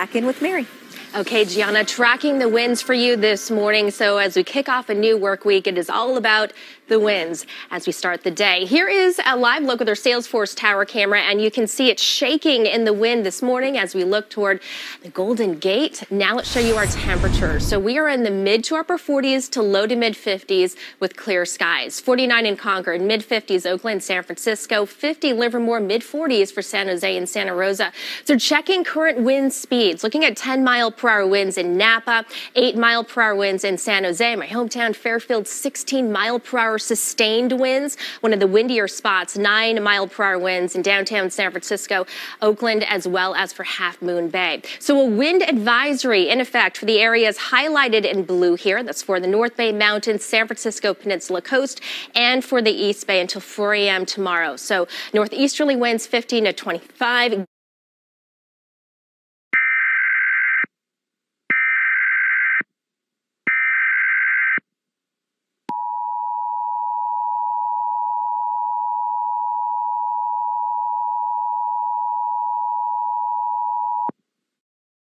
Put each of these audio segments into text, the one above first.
back in with Mary. Okay, Gianna, tracking the winds for you this morning. So as we kick off a new work week, it is all about the winds as we start the day. Here is a live look with our Salesforce Tower camera, and you can see it shaking in the wind this morning as we look toward the Golden Gate. Now let's show you our temperatures. So we are in the mid to upper 40s to low to mid 50s with clear skies. 49 in Concord, mid 50s Oakland, San Francisco, 50 Livermore, mid 40s for San Jose and Santa Rosa. So checking current wind speeds, looking at 10-mile-per-hour winds in Napa, 8-mile-per-hour winds in San Jose. My hometown Fairfield, 16-mile-per-hour sustained winds. One of the windier spots, 9-mile-per-hour winds in downtown San Francisco, Oakland, as well as for Half Moon Bay. So a wind advisory in effect for the areas highlighted in blue here. That's for the North Bay Mountains, San Francisco Peninsula Coast, and for the East Bay until 4 a.m. tomorrow. So northeasterly winds 15 to 25.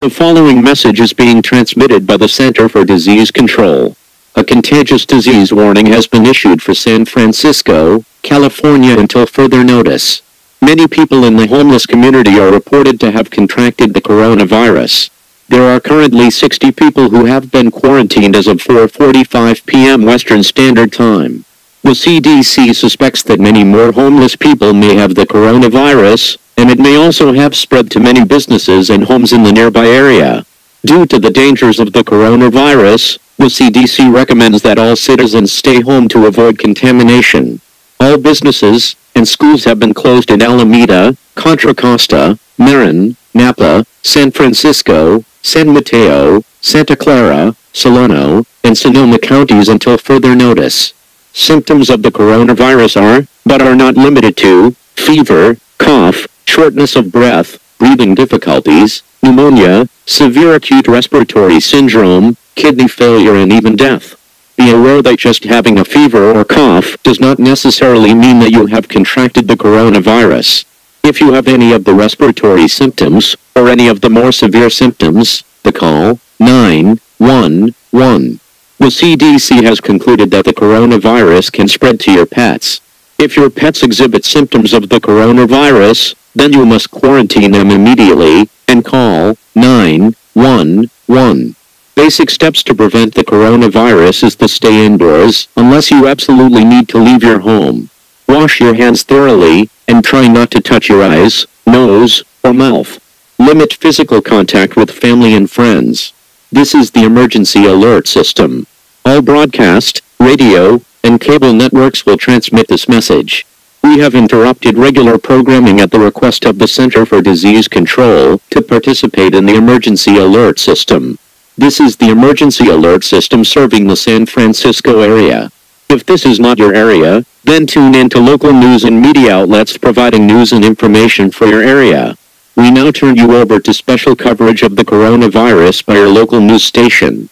The following message is being transmitted by the Center for Disease Control. A contagious disease warning has been issued for San Francisco, California until further notice. Many people in the homeless community are reported to have contracted the coronavirus. There are currently 60 people who have been quarantined as of 4:45 p.m. Western Standard Time. The CDC suspects that many more homeless people may have the coronavirus, and it may also have spread to many businesses and homes in the nearby area. Due to the dangers of the coronavirus, the CDC recommends that all citizens stay home to avoid contamination. All businesses and schools have been closed in Alameda, Contra Costa, Marin, Napa, San Francisco, San Mateo, Santa Clara, Solano, and Sonoma counties until further notice. Symptoms of the coronavirus are, but are not limited to, fever, cough, shortness of breath, breathing difficulties, pneumonia, severe acute respiratory syndrome, kidney failure, and even death. Be aware that just having a fever or cough does not necessarily mean that you have contracted the coronavirus. If you have any of the respiratory symptoms, or any of the more severe symptoms, call 911. The CDC has concluded that the coronavirus can spread to your pets. If your pets exhibit symptoms of the coronavirus, then you must quarantine them immediately and call 911. Basic steps to prevent the coronavirus is to stay indoors unless you absolutely need to leave your home. Wash your hands thoroughly and try not to touch your eyes, nose, or mouth. Limit physical contact with family and friends. This is the emergency alert system. All broadcast, radio, and cable networks will transmit this message. We have interrupted regular programming at the request of the Center for Disease Control to participate in the emergency alert system. This is the emergency alert system serving the San Francisco area. If this is not your area, then tune in to local news and media outlets providing news and information for your area. We now turn you over to special coverage of the coronavirus by your local news station.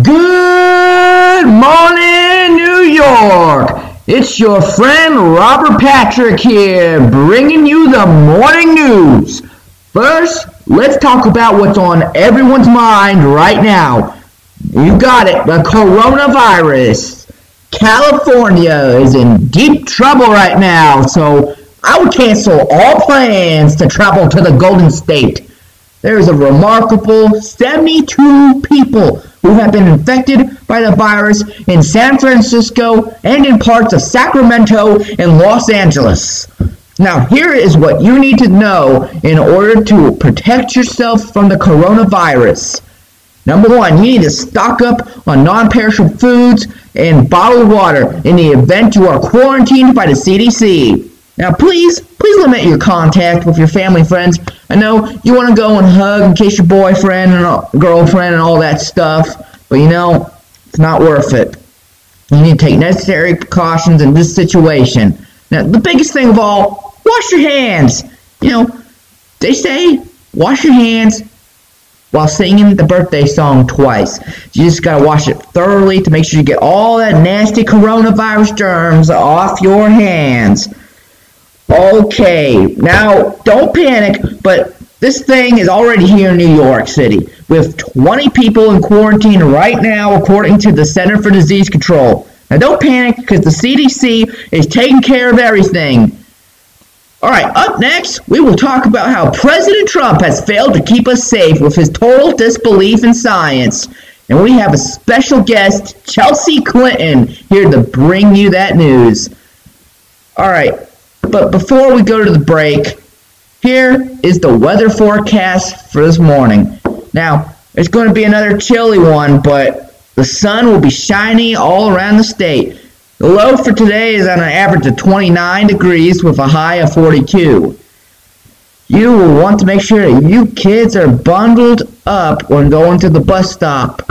Good morning, New York! It's your friend Robert Patrick here, bringing you the morning news. First, let's talk about what's on everyone's mind right now. You got it, the coronavirus. California is in deep trouble right now, so I would cancel all plans to travel to the Golden State. There is a remarkable 72 people who have been infected by the virus in San Francisco and in parts of Sacramento and Los Angeles. Now, here is what you need to know in order to protect yourself from the coronavirus. Number one, you need to stock up on non-perishable foods and bottled water in the event you are quarantined by the CDC. Now, please limit your contact with your family and friends. I know you want to go and hug and kiss your boyfriend and girlfriend and all that stuff, but it's not worth it. You need to take necessary precautions in this situation. Now, the biggest thing of all, wash your hands. They say wash your hands while singing the birthday song twice. You just gotta wash it thoroughly to make sure you get all that nasty coronavirus germs off your hands. Okay, now don't panic, but this thing is already here in New York City, with 20 people in quarantine right now, according to the Center for Disease Control. Now don't panic, because the CDC is taking care of everything. Alright, up next, we will talk about how President Trump has failed to keep us safe with his total disbelief in science. And we have a special guest, Chelsea Clinton, here to bring you that news. Alright, but before we go to the break, here is the weather forecast for this morning. Now, it's going to be another chilly one, but the sun will be shining all around the state. The low for today is on an average of 29 degrees with a high of 42. You will want to make sure that you kids are bundled up when going to the bus stop.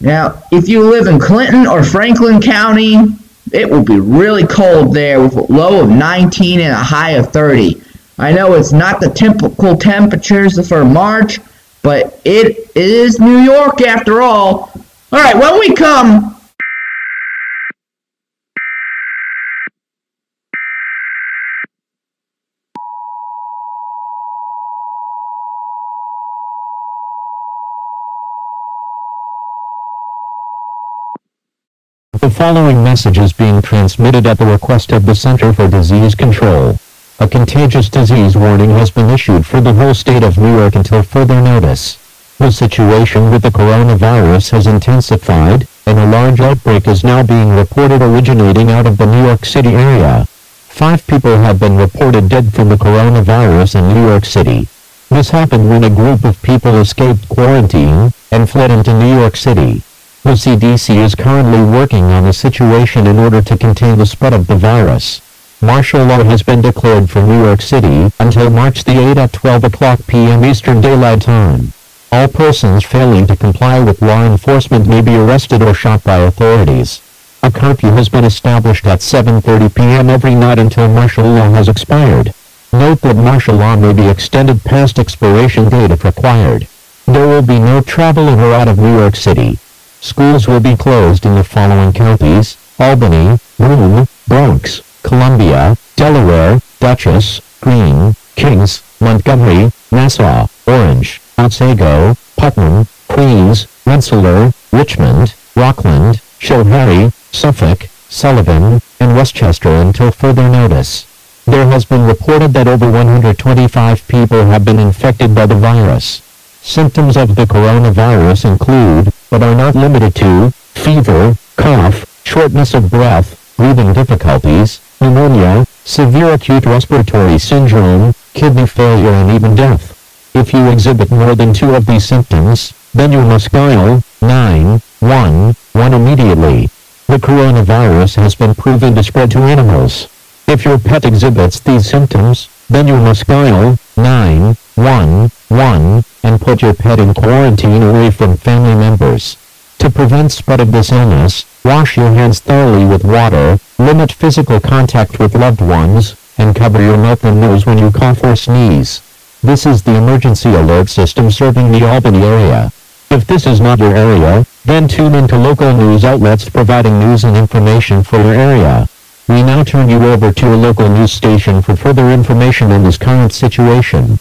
Now, if you live in Clinton or Franklin County, it will be really cold there with a low of 19 and a high of 30. I know it's not the typical temperatures for March, but it is New York after all. Alright, when we come... The following message is being transmitted at the request of the Center for Disease Control. A contagious disease warning has been issued for the whole state of New York until further notice. The situation with the coronavirus has intensified, and a large outbreak is now being reported originating out of the New York City area. 5 people have been reported dead from the coronavirus in New York City. This happened when a group of people escaped quarantine and fled into New York City. The CDC is currently working on the situation in order to contain the spread of the virus. Martial law has been declared for New York City until March the 8th at 12 o'clock p.m. Eastern Daylight Time. All persons failing to comply with law enforcement may be arrested or shot by authorities. A curfew has been established at 7:30 p.m. every night until martial law has expired. Note that martial law may be extended past expiration date if required. There will be no travel in or out of New York City. Schools will be closed in the following counties: Albany, Broome, Bronx, Columbia, Delaware, Dutchess, Greene, Kings, Montgomery, Nassau, Orange, Otsego, Putnam, Queens, Rensselaer, Richmond, Rockland, Schoharie, Suffolk, Sullivan, and Westchester until further notice. There has been reported that over 125 people have been infected by the virus. Symptoms of the coronavirus include, but are not limited to, fever, cough, shortness of breath, breathing difficulties, pneumonia, severe acute respiratory syndrome, kidney failure, and even death. If you exhibit more than 2 of these symptoms, then you must dial 911 immediately. The coronavirus has been proven to spread to animals. If your pet exhibits these symptoms, then you must dial 911 and put your pet in quarantine away from family members. To prevent spread of this illness, wash your hands thoroughly with water, limit physical contact with loved ones, and cover your mouth and nose when you cough or sneeze. This is the emergency alert system serving the Albany area. If this is not your area, then tune into local news outlets providing news and information for your area. We now turn you over to a local news station for further information on this current situation.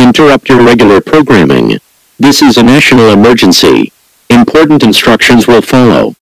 interrupt your regular programming. This is a national emergency. Important instructions will follow.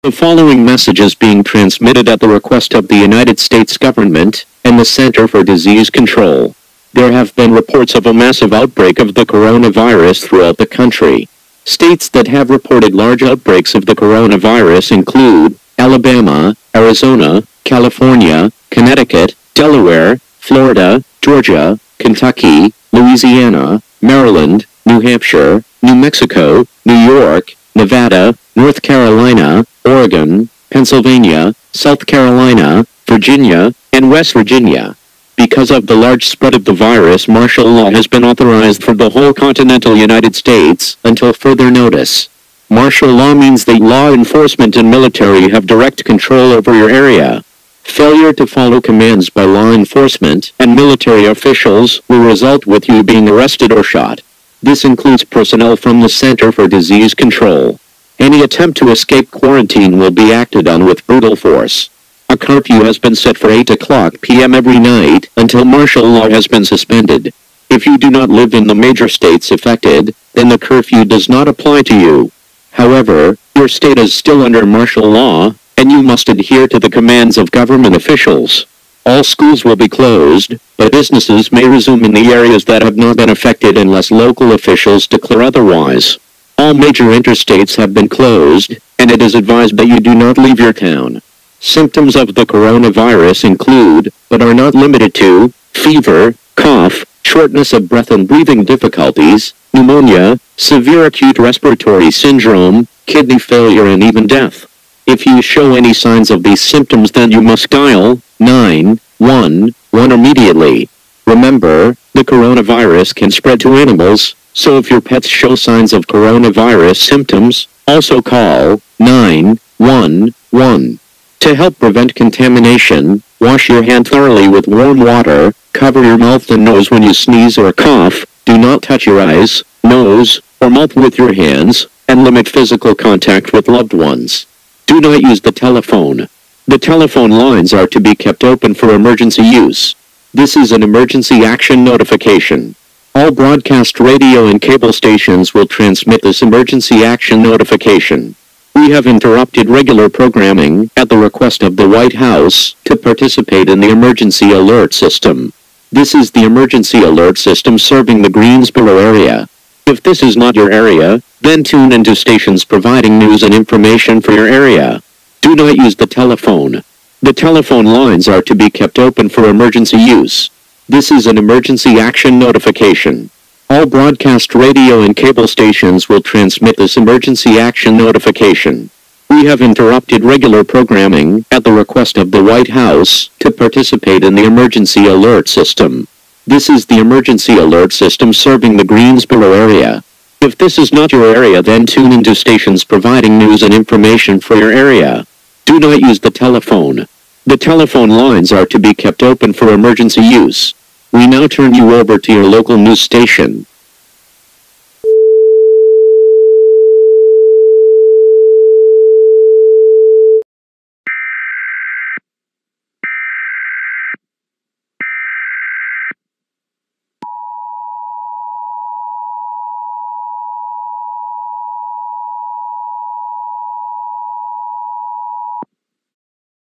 The following message is being transmitted at the request of the United States government and the Center for Disease Control. There have been reports of a massive outbreak of the coronavirus throughout the country. States that have reported large outbreaks of the coronavirus include Alabama, Arizona, California, Connecticut, Delaware, Florida, Georgia, Kentucky, Louisiana, Maryland, New Hampshire, New Mexico, New York, Nevada, North Carolina, Oregon, Pennsylvania, South Carolina, Virginia, and West Virginia. Because of the large spread of the virus, martial law has been authorized for the whole continental United States until further notice. Martial law means that law enforcement and military have direct control over your area. Failure to follow commands by law enforcement and military officials will result with you being arrested or shot. This includes personnel from the Center for Disease Control. Any attempt to escape quarantine will be acted on with brutal force. A curfew has been set for 8 o'clock p.m. every night until martial law has been suspended. If you do not live in the major states affected, then the curfew does not apply to you. However, your state is still under martial law, and you must adhere to the commands of government officials. All schools will be closed, but businesses may resume in the areas that have not been affected unless local officials declare otherwise. All major interstates have been closed, and it is advised that you do not leave your town. Symptoms of the coronavirus include, but are not limited to, fever, cough, shortness of breath and breathing difficulties, pneumonia, severe acute respiratory syndrome, kidney failure and even death. If you show any signs of these symptoms, then you must dial 911 immediately. Remember, the coronavirus can spread to animals, so if your pets show signs of coronavirus symptoms, also call 911. To help prevent contamination, wash your hand thoroughly with warm water, cover your mouth and nose when you sneeze or cough, do not touch your eyes, nose, or mouth with your hands, and limit physical contact with loved ones. Do not use the telephone. The telephone lines are to be kept open for emergency use. This is an emergency action notification. All broadcast radio and cable stations will transmit this emergency action notification. We have interrupted regular programming at the request of the White House to participate in the emergency alert system. This is the emergency alert system serving the Greensboro area. If this is not your area, then tune into stations providing news and information for your area. Do not use the telephone. The telephone lines are to be kept open for emergency use. This is an emergency action notification. All broadcast radio and cable stations will transmit this emergency action notification. We have interrupted regular programming at the request of the White House to participate in the emergency alert system. This is the emergency alert system serving the Greensboro area. If this is not your area, then tune into stations providing news and information for your area. Do not use the telephone. The telephone lines are to be kept open for emergency use. We now turn you over to your local news station.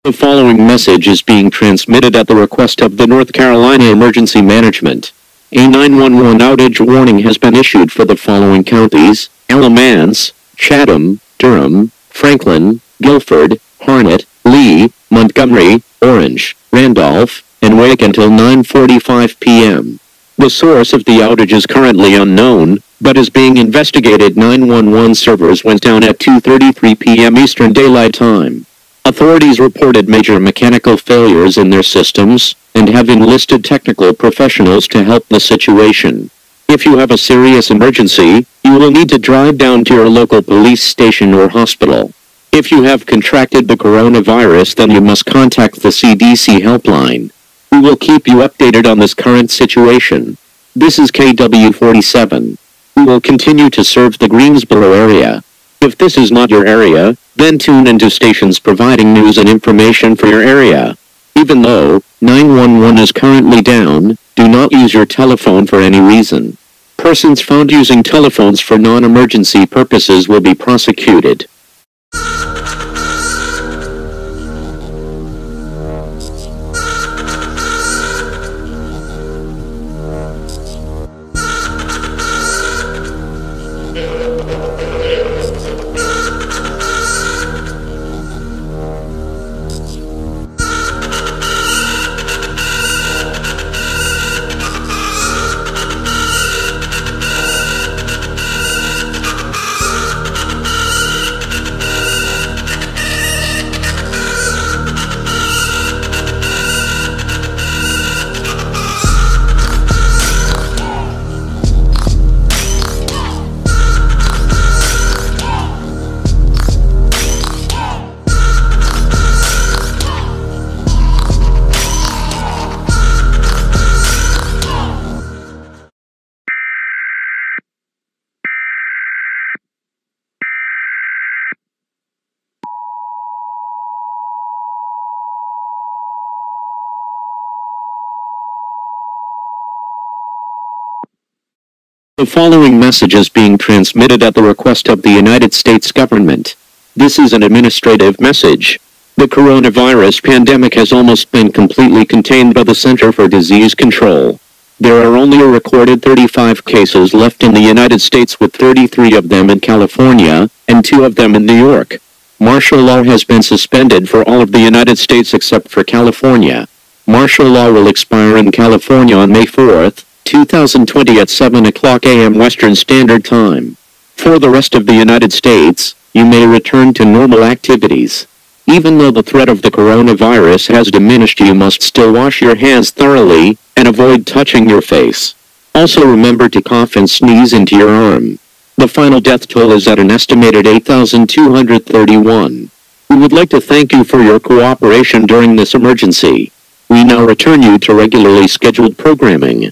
The following message is being transmitted at the request of the North Carolina Emergency Management. A 911 outage warning has been issued for the following counties: Alamance, Chatham, Durham, Franklin, Guilford, Harnett, Lee, Montgomery, Orange, Randolph, and Wake until 9:45 p.m. The source of the outage is currently unknown, but is being investigated. 911 servers went down at 2:33 p.m. Eastern Daylight Time. Authorities reported major mechanical failures in their systems, and have enlisted technical professionals to help the situation. If you have a serious emergency, you will need to drive down to your local police station or hospital. If you have contracted the coronavirus, then you must contact the CDC helpline. We We will keep you updated on this current situation. This is KW47. We will continue to serve the Greensboro area. If this is not your area, then tune into stations providing news and information for your area. Even though 911 is currently down, do not use your telephone for any reason. Persons found using telephones for non-emergency purposes will be prosecuted. The following message is being transmitted at the request of the United States government. This is an administrative message. The coronavirus pandemic has almost been completely contained by the Center for Disease Control. There are only a recorded 35 cases left in the United States, with 33 of them in California, and 2 of them in New York. Martial law has been suspended for all of the United States except for California. Martial law will expire in California on May 4th, 2020 at 7 o'clock a.m. Western Standard Time. For the rest of the United States, you may return to normal activities. Even though the threat of the coronavirus has diminished, you must still wash your hands thoroughly and avoid touching your face. Also remember to cough and sneeze into your arm. The final death toll is at an estimated 8,231. We would like to thank you for your cooperation during this emergency. We now return you to regularly scheduled programming.